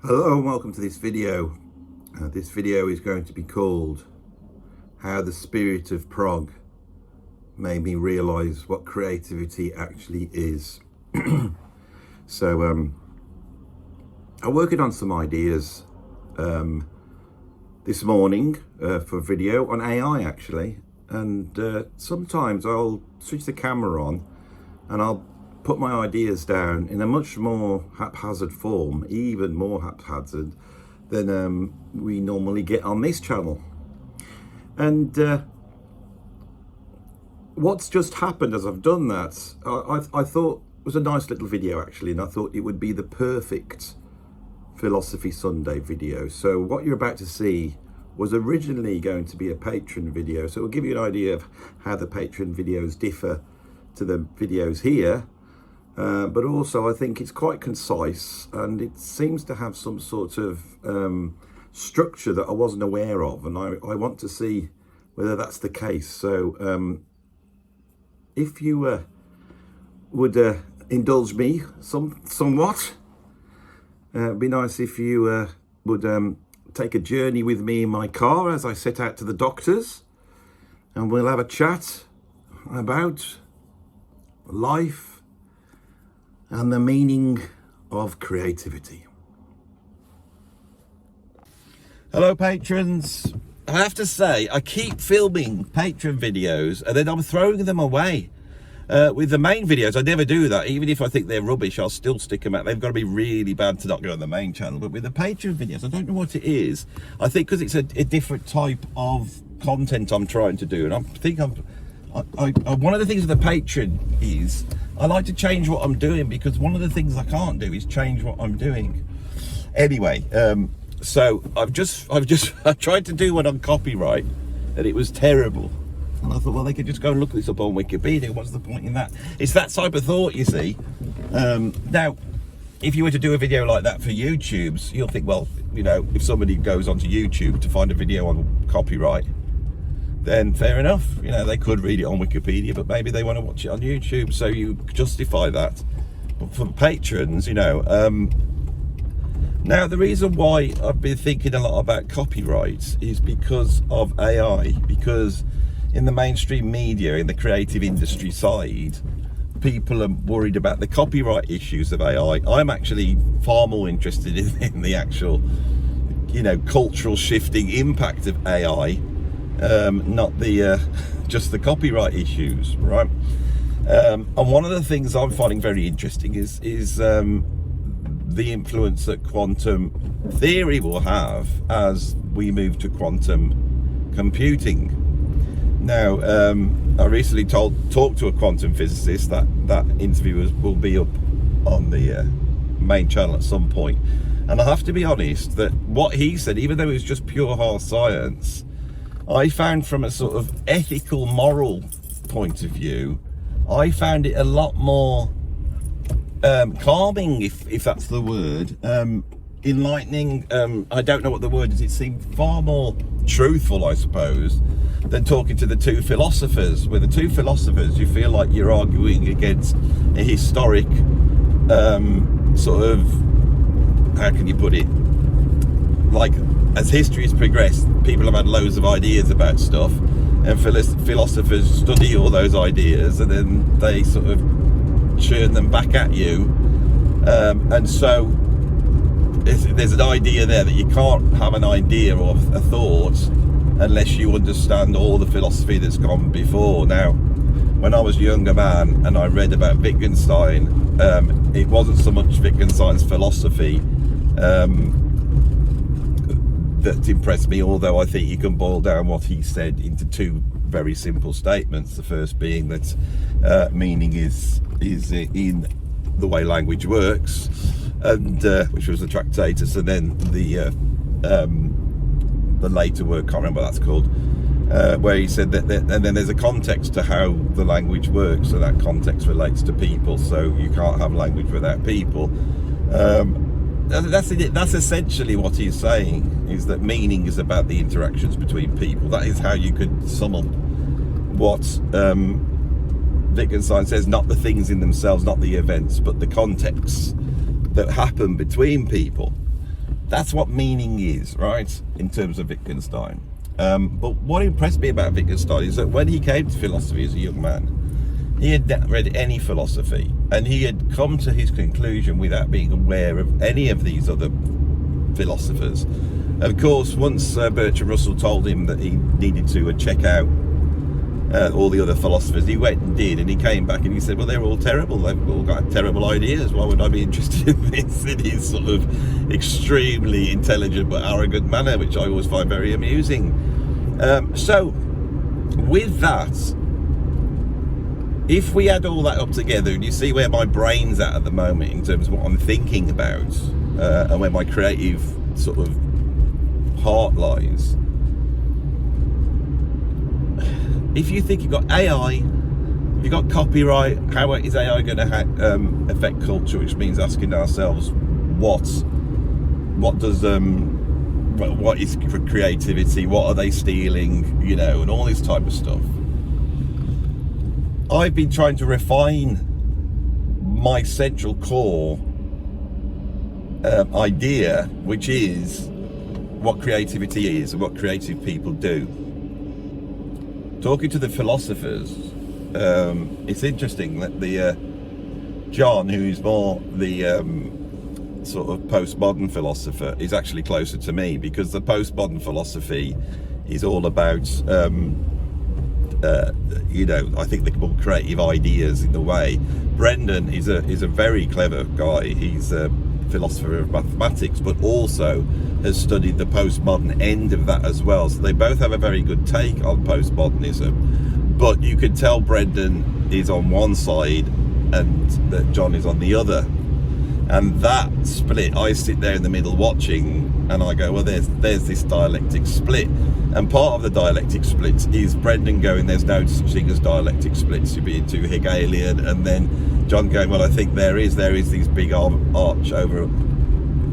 Hello and welcome to this video. This video is going to be called How the Spirit of Prog Made Me Realise What Creativity Actually Is. I'm working on some ideas this morning for a video on AI actually, and sometimes I'll switch the camera on and I'll put my ideas down in a much more haphazard form, even more haphazard than we normally get on this channel. And what's just happened as I've done that, I thought it was a nice little video actually, and I thought it would be the perfect Philosophy Sunday video. So what you're about to see was originally going to be a Patreon video, so it will give you an idea of how the Patreon videos differ to the videos here. But also I think it's quite concise, and it seems to have some sort of structure that I wasn't aware of, and I want to see whether that's the case. So if you would indulge me somewhat, it'd be nice if you would take a journey with me in my car as I set out to the doctor's, and we'll have a chat about life and the meaning of creativity. Hello patrons. I have to say, I keep filming Patreon videos and then I'm throwing them away. With the main videos, I never do that. Even if I think they're rubbish, I'll still stick them out. They've got to be really bad to not go on the main channel. But with the Patreon videos, I don't know what it is. I think because it's a different type of content I'm trying to do. And one of the things with the Patreon is I like to change what I'm doing, because one of the things I can't do is change what I'm doing. Anyway, so I tried to do one on copyright and it was terrible. And I thought, well, they could just go and look this up on Wikipedia. What's the point in that? It's that type of thought, you see. Now, if you were to do a video like that for YouTube's, you'll think, well, you know, if somebody goes onto YouTube to find a video on copyright, then fair enough, you know, they could read it on Wikipedia, but maybe they want to watch it on YouTube, so you justify that. But for patrons, you know, now the reason why I've been thinking a lot about copyright is because of AI, because in the mainstream media, in the creative industry side, people are worried about the copyright issues of AI. I'm actually far more interested in the actual, you know, cultural shifting impact of AI. Not the just the copyright issues, right? And one of the things I'm finding very interesting is the influence that quantum theory will have as we move to quantum computing. Now, I recently talked to a quantum physicist. That interview will be up on the main channel at some point, and I have to be honest that what he said, even though it was just pure hard science, I found from a sort of ethical, moral point of view, I found it a lot more calming, if that's the word, enlightening. I don't know what the word is. It seemed far more truthful, I suppose, than talking to the two philosophers. With the two philosophers, you feel like you're arguing against a historic sort of, how can you put it, like, as history has progressed, people have had loads of ideas about stuff, and philosophers study all those ideas and then they sort of churn them back at you, and so there's an idea there that you can't have an idea or a thought unless you understand all the philosophy that's gone before. Now, when I was a younger man and I read about Wittgenstein, it wasn't so much Wittgenstein's philosophy that impressed me, although I think you can boil down what he said into two very simple statements. The first being that meaning is in the way language works, and which was the Tractatus, and then the later work, can't remember what that's called, where he said that and then there's a context to how the language works, so that context relates to people, so you can't have language without people. That's essentially what he's saying, is that meaning is about the interactions between people. That is how you could sum up what Wittgenstein says, not the things in themselves, not the events, but the contexts that happen between people. That's what meaning is, right, in terms of Wittgenstein. But what impressed me about Wittgenstein is that when he came to philosophy as a young man, he had not read any philosophy, and he had come to his conclusion without being aware of any of these other philosophers. Of course, once Bertrand Russell told him that he needed to check out all the other philosophers, he went and did, and he came back and he said, well, they're all terrible, they've all got terrible ideas, why would I be interested in this, in his sort of extremely intelligent but arrogant manner, which I always find very amusing. So with that, if we add all that up together, and you see where my brain's at the moment in terms of what I'm thinking about, and where my creative sort of heart lies, if you think you've got AI, you've got copyright, how is AI going to affect culture? Which means asking ourselves, what is creativity? What are they stealing? You know, and all this type of stuff. I've been trying to refine my central core idea, which is what creativity is and what creative people do. Talking to the philosophers, it's interesting that the John, who is more the sort of postmodern philosopher, is actually closer to me, because the postmodern philosophy is all about you know, I think they're more creative ideas in the way. Brendan is a very clever guy. He's a philosopher of mathematics, but also has studied the postmodern end of that as well. So they both have a very good take on postmodernism. But you can tell Brendan is on one side and that John is on the other. And that split, I sit there in the middle watching, and I go, well, there's this dialectic split. And part of the dialectic split is Brendan going, there's no such thing as dialectic splits, you're being too Hegelian. And then John going, well, I think there is these big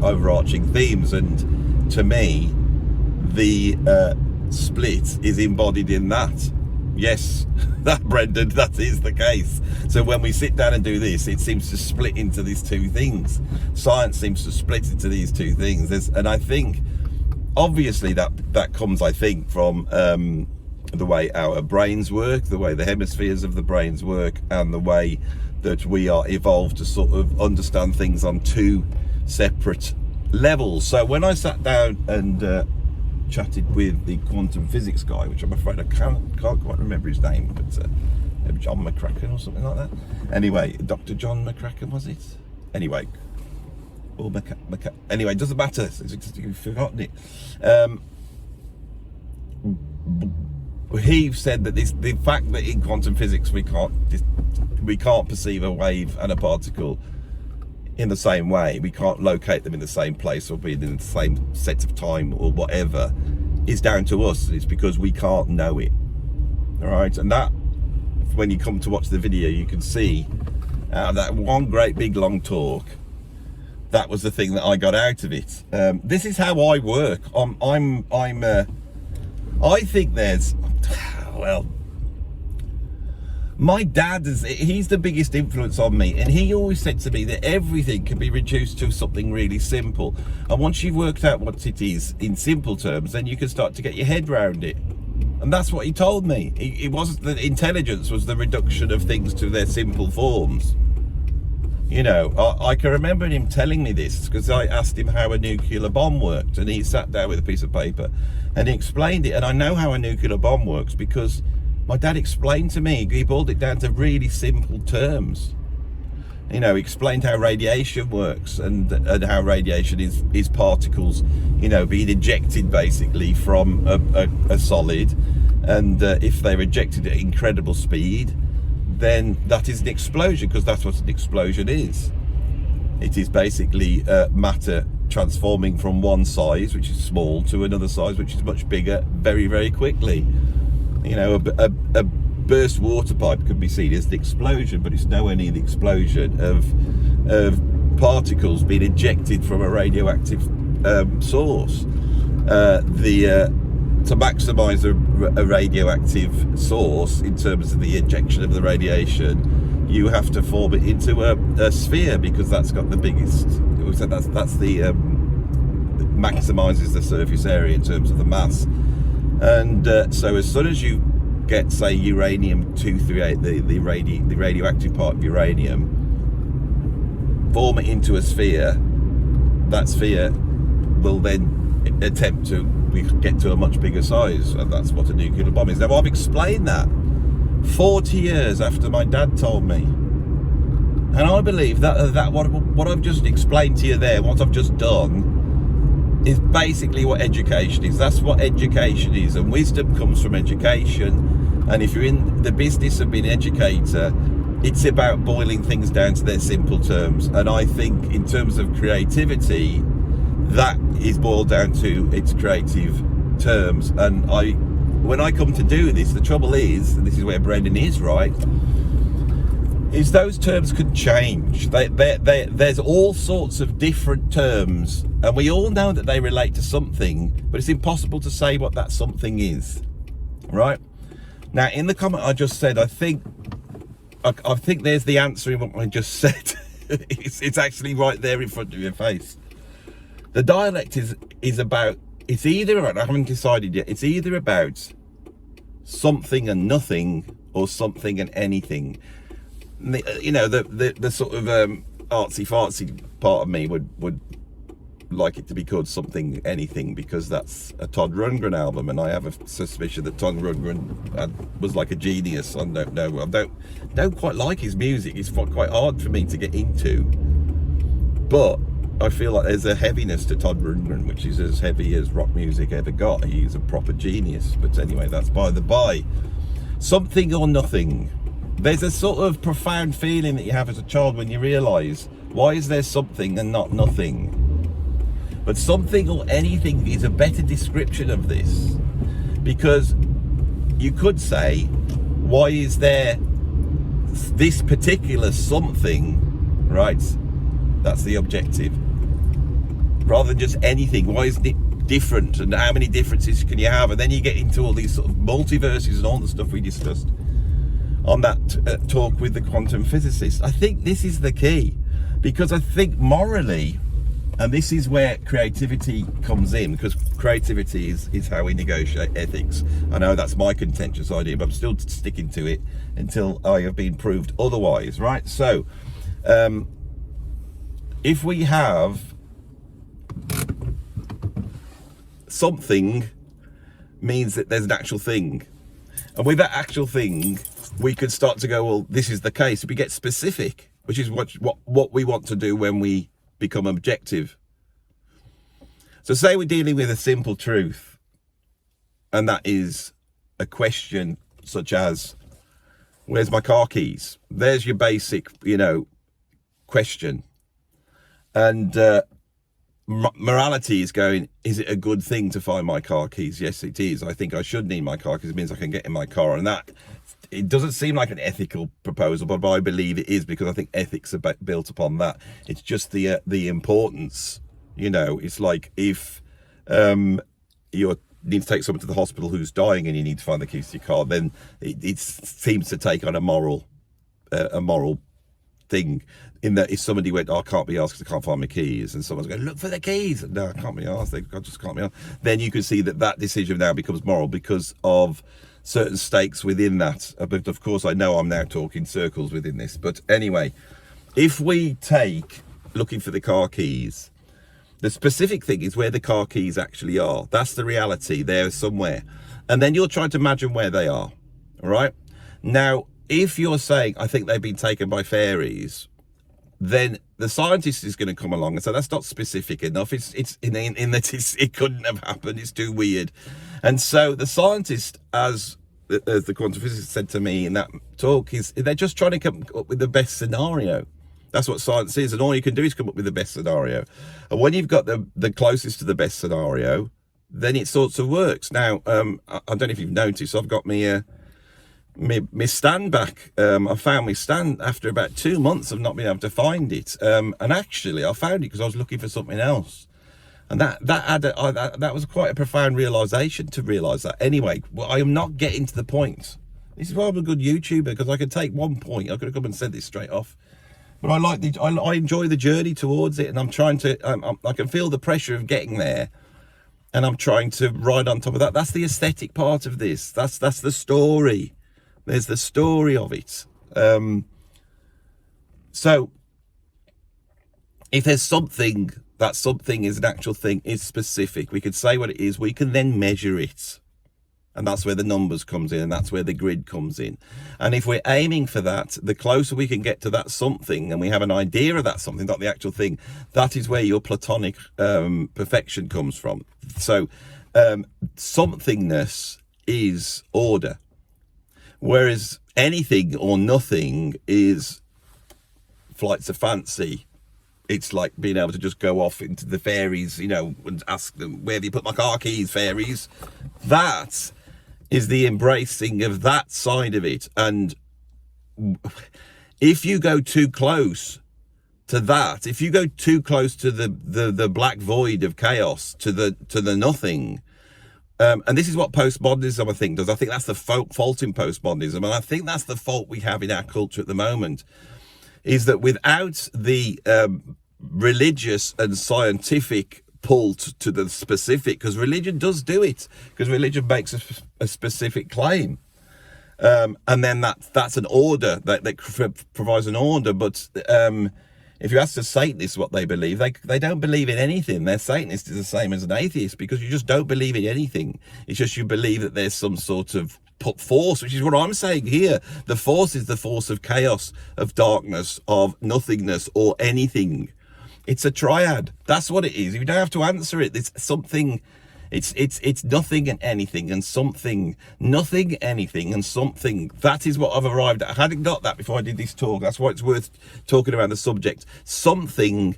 overarching themes. And to me, the split is embodied in that. Yes, that, Brendan, that is the case. So when we sit down and do this, it seems to split into these two things. Science seems to split into these two things. And I think, obviously, that comes, I think, from the way our brains work, the way the hemispheres of the brains work, and the way that we are evolved to sort of understand things on two separate levels. So when I sat down and chatted with the quantum physics guy, which I'm afraid I can't quite remember his name, but maybe John McCracken or something like that. Anyway, Dr. John McCracken, was it? Anyway, or anyway, it doesn't matter. You've forgotten it. He said that the fact that in quantum physics we can't perceive a wave and a particle in the same way, we can't locate them in the same place or be in the same set of time or whatever, is down to us. It's because we can't know it. All right, and that, when you come to watch the video, you can see that one great big long talk, that was the thing that I got out of it. This is how I work. I think there's, well, my dad he's the biggest influence on me, and he always said to me that everything can be reduced to something really simple, and once you've worked out what it is in simple terms, then you can start to get your head around it. And that's what he told me. It wasn't that intelligence was the reduction of things to their simple forms. You know, I can remember him telling me this because I asked him how a nuclear bomb worked, and he sat down with a piece of paper and he explained it. And I know how a nuclear bomb works because my dad explained to me. He boiled it down to really simple terms. You know, he explained how radiation works and how radiation is particles, you know, being ejected basically from a solid, and if they're ejected at incredible speed, then that is an explosion, because that's what an explosion is. It is basically matter transforming from one size, which is small, to another size, which is much bigger, very, very quickly. You know, a burst water pipe could be seen as the explosion, but it's nowhere near the explosion of particles being ejected from a radioactive source. To maximise a radioactive source in terms of the ejection of the radiation, you have to form it into a sphere, because that's got the biggest. That's the maximizes the surface area in terms of the mass. And so as soon as you get, say, uranium-238, the radioactive part of uranium, form it into a sphere, that sphere will then attempt to get to a much bigger size, and that's what a nuclear bomb is. Now, I've explained that 40 years after my dad told me, and I believe that what I've just explained to you there, what I've just done, is basically what education is. That's what education is, and wisdom comes from education. And if you're in the business of being an educator, it's about boiling things down to their simple terms. And I think in terms of creativity, that is boiled down to its creative terms. And when I come to do this, the trouble is, and this is where Brendan is right, is those terms could change. There's all sorts of different terms, and we all know that they relate to something, but it's impossible to say what that something is, right? Now, in the comment I just said, I think there's the answer in what I just said. It's actually right there in front of your face. The dialect is about, it's either, I haven't decided yet, it's either about something and nothing, or something and anything. You know, the sort of artsy fartsy part of me would like it to be called Something Anything, because that's a Todd Rundgren album, and I have a suspicion that Todd Rundgren was like a genius. I don't know, I don't quite like his music. It's quite hard for me to get into, but I feel like there's a heaviness to Todd Rundgren, which is as heavy as rock music ever got. He's a proper genius. But anyway, that's by the by. Something or nothing. There's a sort of profound feeling that you have as a child when you realise, why is there something and not nothing? But something or anything is a better description of this, because you could say, why is there this particular something, right? That's the objective. Rather than just anything, why is it different, and how many differences can you have? And then you get into all these sort of multiverses and all the stuff we discussed on that talk with the quantum physicist. I think this is the key, because I think morally, and this is where creativity comes in, because creativity is how we negotiate ethics. I know that's my contentious idea, but I'm still sticking to it until I have been proved otherwise, right? So if we have something, means that there's an actual thing, and with that actual thing we could start to go, well, this is the case. If we get specific, which is what we want to do when we become objective. So say we're dealing with a simple truth, and that is a question such as, where's my car keys? There's your basic, question. And morality is going, is it a good thing to find my car keys? Yes, it is. I think I should need my car, because it means I can get in my car. And that, it doesn't seem like an ethical proposal, but I believe it is, because I think ethics are built upon that. It's just the importance, it's like if you need to take someone to the hospital who's dying and you need to find the keys to your car, then it seems to take on a moral thing, in that if somebody went, I can't be asked because I can't find my keys, and someone's going, look for the keys, no, I can't be asked, I just can't be asked, then you can see that decision now becomes moral because of certain stakes within that. But of course, I know I'm now talking circles within this, but anyway, if we take looking for the car keys, the specific thing is where the car keys actually are. That's the reality. They're somewhere, and then you're trying to imagine where they are. All right, now if you're saying, I think they've been taken by fairies, then the scientist is going to come along and say, that's not specific enough. It's in that it couldn't have happened. It's too weird. And so the scientist, as the quantum physicist said to me in that talk, they're just trying to come up with the best scenario. That's what science is. And all you can do is come up with the best scenario. And when you've got the closest to the best scenario, then it sort of works. Now, I don't know if you've noticed, I've got my stand back. I found my stand after about 2 months of not being able to find it, and actually I found it because I was looking for something else, and that was quite a profound realization to realize that. Anyway, well, I am not getting to the point. This is why I'm a good YouTuber, because I could take one point, I could have come and said this straight off, But I like I enjoy the journey towards it, and I'm trying to. I can feel the pressure of getting there, and I'm trying to ride on top of that. That's the aesthetic part of this. That's the story. There's the story of it. So if there's something, that something is an actual thing, is specific. We could say what it is. We can then measure it. And that's where the numbers comes in, and that's where the grid comes in. And if we're aiming for that, the closer we can get to that something, and we have an idea of that something, not the actual thing, that is where your platonic perfection comes from. So somethingness is order, whereas anything or nothing is flights of fancy. It's like being able to just go off into the fairies, you know, and ask them, where have you put my car keys, fairies? That is the embracing of that side of it. And if you go too close to that, if you go too close to the black void of chaos, to the nothing, and this is what postmodernism, I think, does. I think that's the fault in postmodernism, and I think that's the fault we have in our culture at the moment, is that without the religious and scientific pull to the specific, because religion does do it, because religion makes a specific claim, and then that's an order that provides an order. But if you ask the Satanists what they believe, they don't believe in anything. Their Satanist is the same as an atheist, because you just don't believe in anything. It's just you believe that there's some sort of force, which is what I'm saying here. The force is the force of chaos, of darkness, of nothingness, or anything. It's a triad. That's what it is. You don't have to answer it. It's something. It's nothing and anything and something. Nothing, anything, and something. That is what I've arrived at. I hadn't got that before I did this talk. That's why it's worth talking about the subject. Something,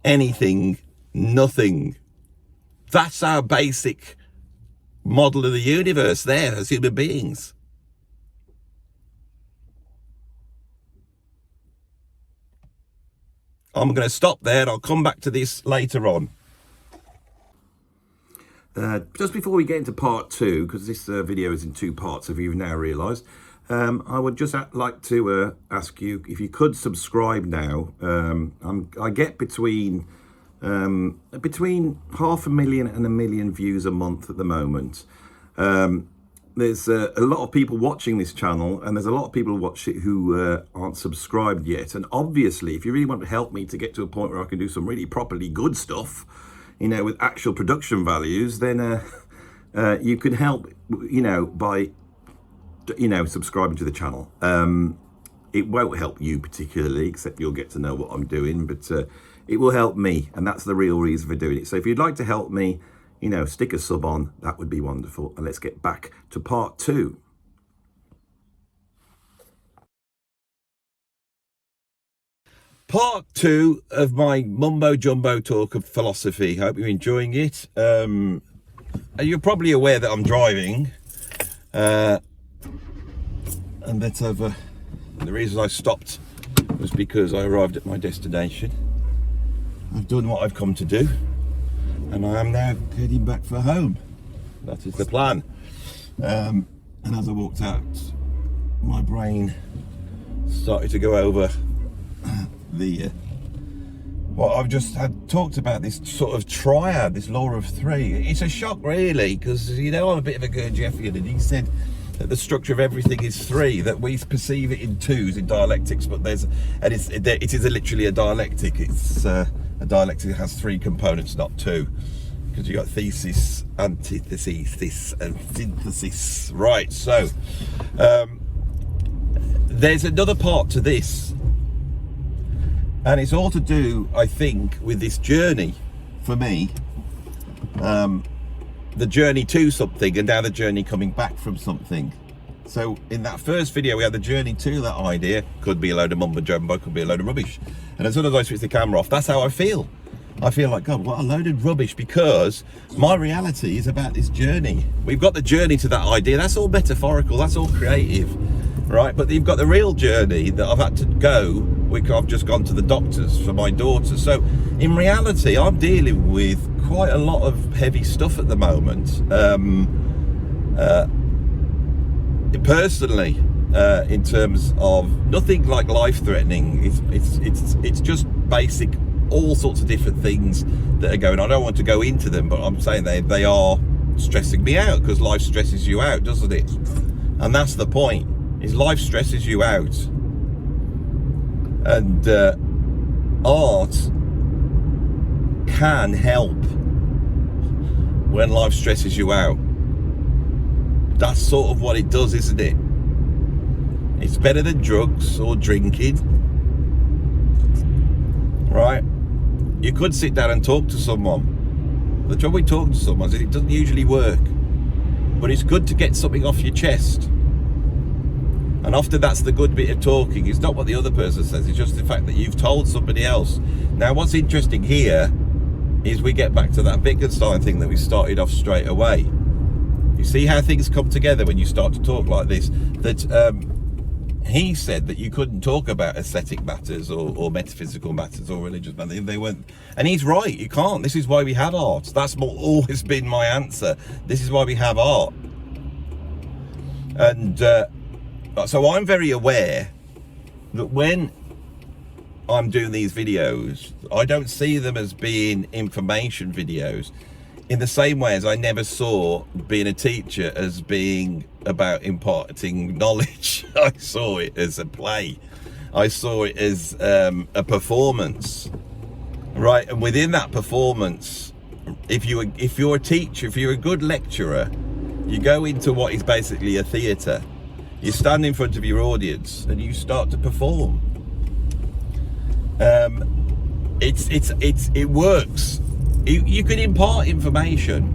anything, nothing. That's our basic model of the universe there as human beings. I'm going to stop there, and I'll come back to this later on. Just before we get into part two, because this video is in two parts, if you've now realised, I would just like to ask you if you could subscribe now. I get between 500,000 and 1 million views a month at the moment. There's a lot of people watching this channel, and there's a lot of people who aren't subscribed yet. And obviously, if you really want to help me to get to a point where I can do some really properly good stuff, you know, with actual production values, then you can help, you know, by, you know, subscribing to the channel. It won't help you particularly, except you'll get to know what I'm doing, but it will help me, and that's the real reason for doing it. So if you'd like to help me, you know, stick a sub on, that would be wonderful. And let's get back to part two. Part two of my mumbo jumbo talk of philosophy. Hope you're enjoying it. You're probably aware that I'm driving, and that's over. The reason I stopped was because I arrived at my destination. I've done what I've come to do, and I am now heading back for home. That is the plan. And as I walked out, my brain started to go over what I've just had talked about, this sort of triad, this law of three. It's a shock, really, because, you know, I'm a bit of a Gurdjieffian, and he said that the structure of everything is three, that we perceive it in twos in dialectics, but it is literally a dialectic. It's a dialectic that has three components, not two, because you got thesis, antithesis, and synthesis. Right, so there's another part to this, and it's all to do, I think, with this journey for me. The journey to something, and now the journey coming back from something. So in that first video, we had the journey to that idea. Could be a load of mumbo jumbo, could be a load of rubbish. And as soon as I switch the camera off, that's how I feel. I feel like, God, what a load of rubbish, because my reality is about this journey. We've got the journey to that idea. That's all metaphorical, that's all creative, right? But you've got the real journey that I've had to go, which I've just gone to the doctors for my daughter. So in reality, I'm dealing with quite a lot of heavy stuff at the moment. Personally, in terms of nothing like life-threatening. It's just basic, all sorts of different things that are going on. I don't want to go into them, but I'm saying they are stressing me out, because life stresses you out, doesn't it? And that's the point, is life stresses you out. And art can help when life stresses you out. That's sort of what it does, isn't it? It's better than drugs or drinking, right? You could sit down and talk to someone. The trouble with talking to someone is it doesn't usually work, but it's good to get something off your chest. And often that's the good bit of talking. It's not what the other person says, it's just the fact that you've told somebody else. Now, what's interesting here is we get back to that Wittgenstein thing that we started off straight away. You see how things come together when you start to talk like this? That he said that you couldn't talk about aesthetic matters or metaphysical matters or religious matters. They weren't, and he's right, you can't. This is why we have art. That's always been my answer. This is why we have art. And so I'm very aware that when I'm doing these videos, I don't see them as being information videos in the same way as I never saw being a teacher as being about imparting knowledge. I saw it as a play. I saw it as a performance, right? And within that performance, if you're a teacher, if you're a good lecturer, you go into what is basically a theatre. You stand in front of your audience and you start to perform. It works. You can impart information,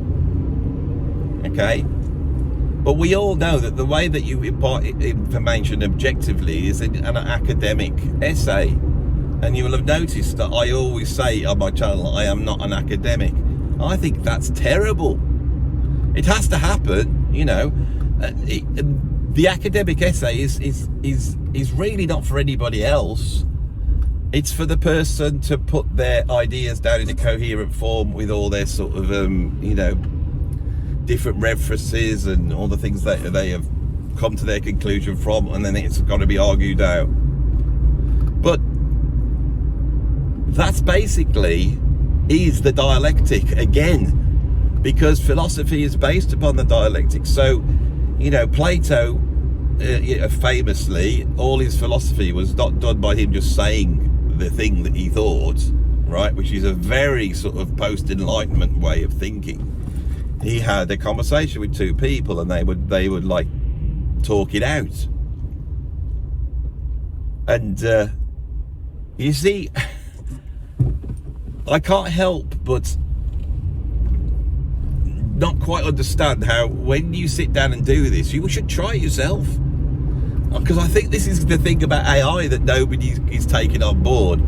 okay? But we all know that the way that you impart information objectively is an academic essay. And you will have noticed that I always say on my channel, I am not an academic. I think that's terrible. It has to happen, you know. The academic essay is really not for anybody else. It's for the person to put their ideas down in a coherent form with all their sort of, you know, different references and all the things that they have come to their conclusion from, and then it's got to be argued out. But that's basically is the dialectic again, because philosophy is based upon the dialectic. So, you know, Plato, famously, all his philosophy was not done by him just saying the thing that he thought, right, which is a very sort of post-enlightenment way of thinking. He had a conversation with two people and they would like talk it out. And you see, I can't help but not quite understand how when you sit down and do this, you should try it yourself. Because I think this is the thing about AI that nobody is taking on board,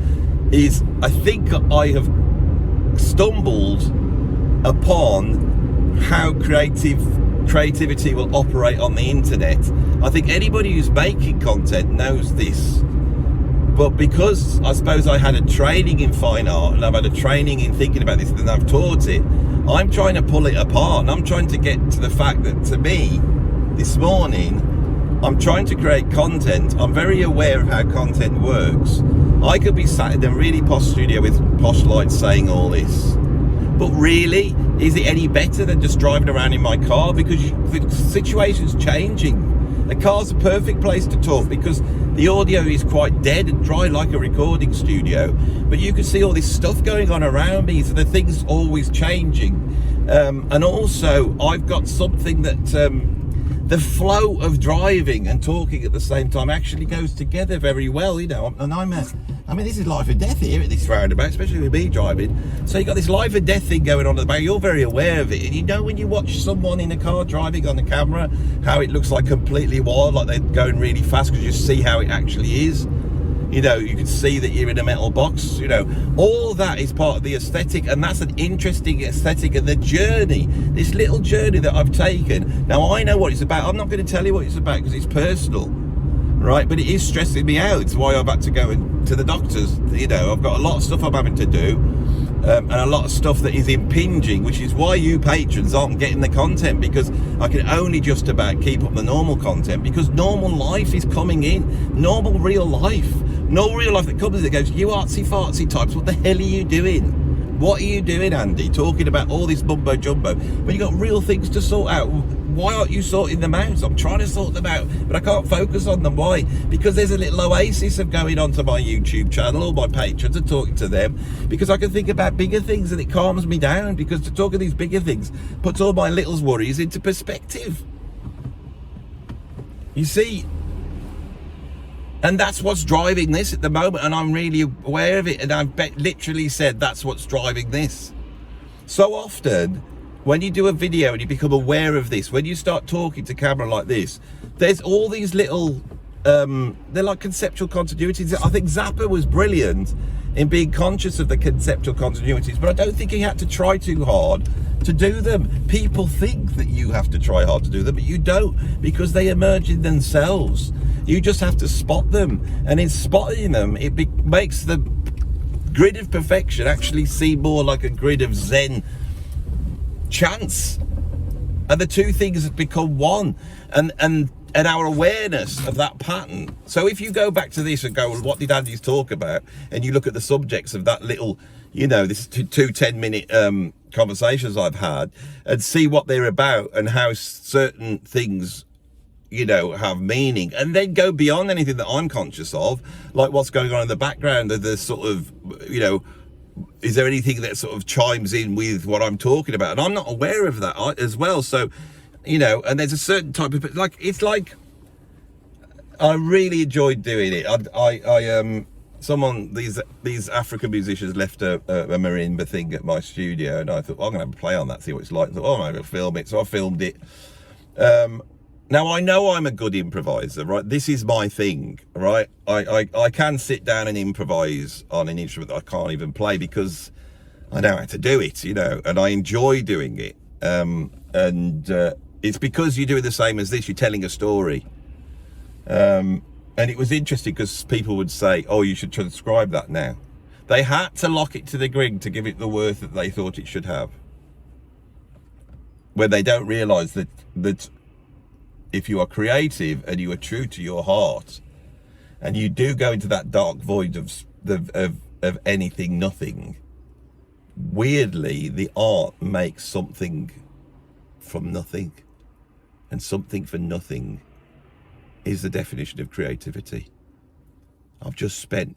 is I think I have stumbled upon how creativity will operate on the internet. I think anybody who's making content knows this. But because I suppose I had a training in fine art and I've had a training in thinking about this and I've taught it, I'm trying to pull it apart, and I'm trying to get to the fact that, to me, this morning, I'm trying to create content. I'm very aware of how content works. I could be sat in a really posh studio with posh lights saying all this, but really, is it any better than just driving around in my car? Because the situation's changing. The car's a perfect place to talk because the audio is quite dead and dry like a recording studio, but you can see all this stuff going on around me, so the thing's always changing. And also, I've got something that the flow of driving and talking at the same time actually goes together very well, you know. And I mean, this is life and death here at this roundabout, especially with me driving. So you got this life and death thing going on at the back. You're very aware of it, and you know when you watch someone in a car driving on the camera, how it looks like completely wild, like they're going really fast, because you see how it actually is. You know, you can see that you're in a metal box, you know. All that is part of the aesthetic, and that's an interesting aesthetic of the journey. This little journey that I've taken. Now, I know what it's about. I'm not going to tell you what it's about because it's personal, right? But it is stressing me out. It's why I've had to go to the doctors. You know, I've got a lot of stuff I'm having to do. and a lot of stuff that is impinging, which is why you patrons aren't getting the content, because I can only just about keep up the normal content, because normal life is coming in, normal real life that comes in, that goes, you artsy fartsy types, what the hell are you doing? What are you doing, Andy, talking about all this mumbo jumbo when you got real things to sort out? Why aren't you sorting them out? I'm trying to sort them out, but I can't focus on them. Why? Because there's a little oasis of going onto my YouTube channel or my patrons and talking to them, because I can think about bigger things and it calms me down, because to talk of these bigger things puts all my little worries into perspective. You see? And that's what's driving this at the moment, and I'm really aware of it, and I've literally said that's what's driving this. So often, when you do a video and you become aware of this, when you start talking to camera like this, there's all these little, they're like conceptual continuities. I think Zappa was brilliant in being conscious of the conceptual continuities, but I don't think he had to try too hard to do them. People think that you have to try hard to do them, but you don't, because they emerge in themselves. You just have to spot them, and in spotting them, it makes the grid of perfection actually seem more like a grid of Zen chance, and the two things have become one, and our awareness of that pattern. So if you go back to this and go, well, what did Andy's talk about, and you look at the subjects of that little, you know, this 2 10-minute conversations I've had, and see what they're about and how certain things, you know, have meaning, and then go beyond anything that I'm conscious of, like what's going on in the background of the sort of, you know, is there anything that sort of chimes in with what I'm talking about? And I'm not aware of that as well. So, you know, and there's a certain type of, like, it's like, I really enjoyed doing it. These African musicians left a marimba thing at my studio, and I thought, well, I'm gonna have a play on that, see what it's like. I thought, oh, I'm gonna film it. So I filmed it. Now, I know I'm a good improviser, right? This is my thing, right? I can sit down and improvise on an instrument that I can't even play, because I know how to do it, you know, and I enjoy doing it. It's because you're doing the same as this, you're telling a story. And it was interesting because people would say, oh, you should transcribe that now. They had to lock it to the grid to give it the worth that they thought it should have. When they don't realise that if you are creative and you are true to your heart, and you do go into that dark void of anything, nothing, weirdly, the art makes something from nothing, and something for nothing is the definition of creativity. I've just spent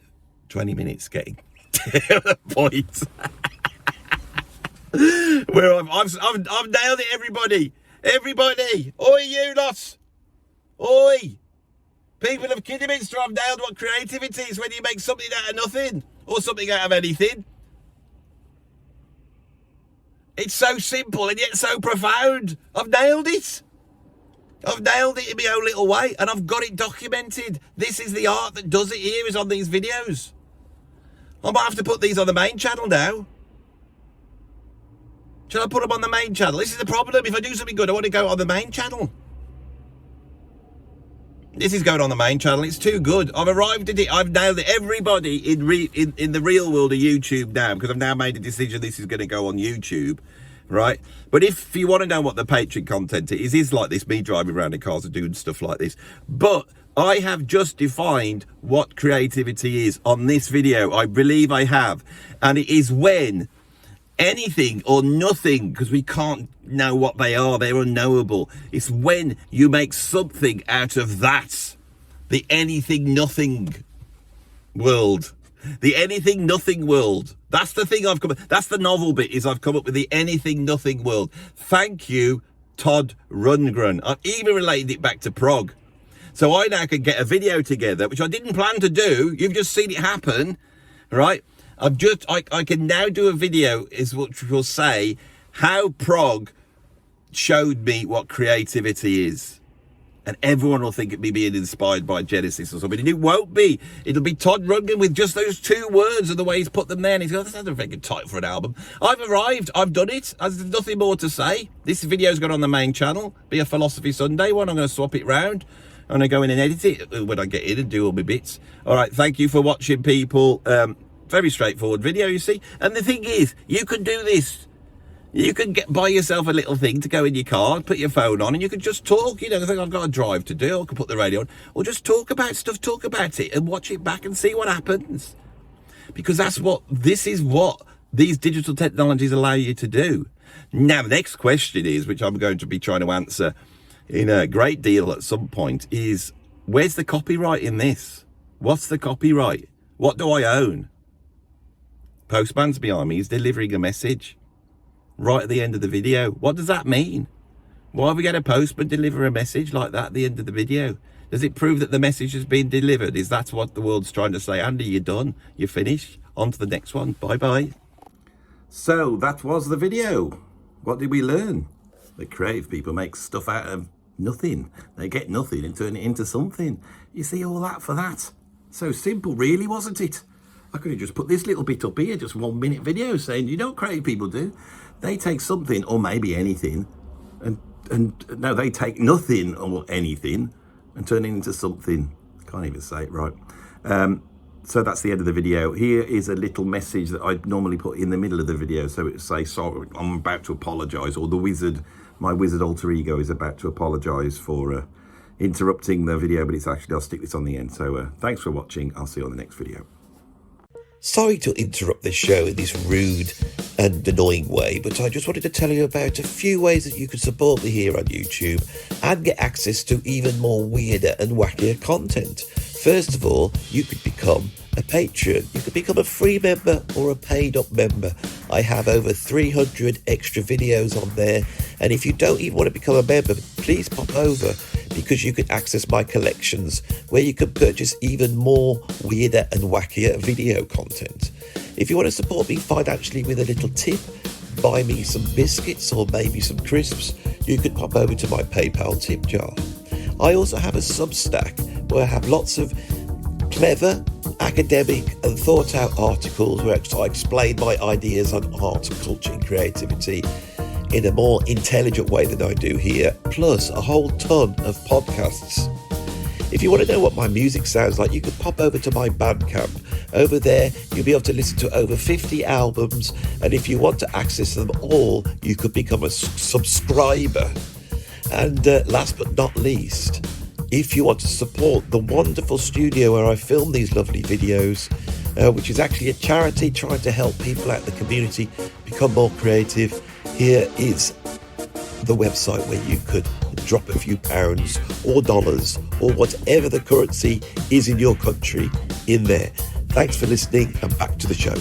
20 minutes getting to the point where I've nailed it, everybody. Everybody, oi, you lot, oi, people of Kidderminster, I've nailed what creativity is, when you make something out of nothing, or something out of anything. It's so simple and yet so profound. I've nailed it. I've nailed it in my own little way, and I've got it documented. This is the art that does it here, is on these videos. I might have to put these on the main channel now. Shall I put them on the main channel? This is the problem. If I do something good, I want to go on the main channel. This is going on the main channel. It's too good. I've arrived at it. I've nailed it. Everybody in the real world of YouTube now, because I've now made a decision this is going to go on YouTube, right? But if you want to know what the Patreon content is like this, me driving around in cars and doing stuff like this. But I have just defined what creativity is on this video. I believe I have. And it is when anything or nothing, because we can't know what they are, they're unknowable. It's when you make something out of that, the anything nothing world. The anything nothing world. That's the thing that's the novel bit, is I've come up with the anything nothing world. Thank you, Todd Rundgren. I've even related it back to prog. So I now can get a video together, which I didn't plan to do. You've just seen it happen, right? I can now do a video which will say how prog showed me what creativity is. And everyone will think it be being inspired by Genesis or something. And it won't be. It'll be Todd Rundgren with just those 2 words and the way he's put them there. And he's going, that's not a very good title for an album. I've arrived. I've done it. There's nothing more to say. This video's got on the main channel. Be a Philosophy Sunday one. I'm going to swap it round. I'm going to go in and edit it when I get in and do all my bits. All right. Thank you for watching, people. Very straightforward video, you see. And the thing is, you can do this. You can buy yourself a little thing to go in your car, put your phone on, and you can just talk. You know, I think I've got a drive to do. I can put the radio on, or just talk about stuff, talk about it, and watch it back and see what happens. Because this is what these digital technologies allow you to do. Now, the next question is, which I'm going to be trying to answer in a great deal at some point, is where's the copyright in this? What's the copyright? What do I own? Postman's behind me. He's delivering a message right at the end of the video. What does that mean? Why have we got a postman deliver a message like that at the end of the video? Does it prove that the message has been delivered? Is that what the world's trying to say? Andy, you're done. You're finished. On to the next one. Bye-bye. So that was the video. What did we learn? The creative people make stuff out of nothing. They get nothing and turn it into something. You see all that for that? So simple, really, wasn't it? I could have just put this little bit up here, just 1 minute video saying, you know what creative people do? They take something, or maybe anything, and no, they take nothing or anything and turn it into something. Can't even say it right. So that's the end of the video. Here is a little message that I'd normally put in the middle of the video. So it say, sorry, I'm about to apologize, or the wizard, my wizard alter ego is about to apologize for interrupting the video, but it's actually, I'll stick this on the end. So thanks for watching. I'll see you on the next video. Sorry to interrupt this show in this rude and annoying way, but I just wanted to tell you about a few ways that you can support me here on YouTube and get access to even more weirder and wackier content. First of all, you could become a patron. You could become a free member or a paid up member. I have over 300 extra videos on there, and if you don't even want to become a member, please pop over, because you can access my collections where you can purchase even more weirder and wackier video content. If you want to support me financially with a little tip, buy me some biscuits or maybe some crisps, you could pop over to my PayPal tip jar. I also have a Substack where I have lots of clever, academic and thought out articles where I explain my ideas on art, culture and creativity in a more intelligent way than I do here, plus a whole ton of podcasts. If you want to know what my music sounds like, you can pop over to my Bandcamp. Over there, you'll be able to listen to over 50 albums, and if you want to access them all, you could become a subscriber. And last but not least, if you want to support the wonderful studio where I film these lovely videos, which is actually a charity trying to help people out in the community become more creative, here is the website where you could drop a few pounds or dollars or whatever the currency is in your country in there. Thanks for listening, and back to the show.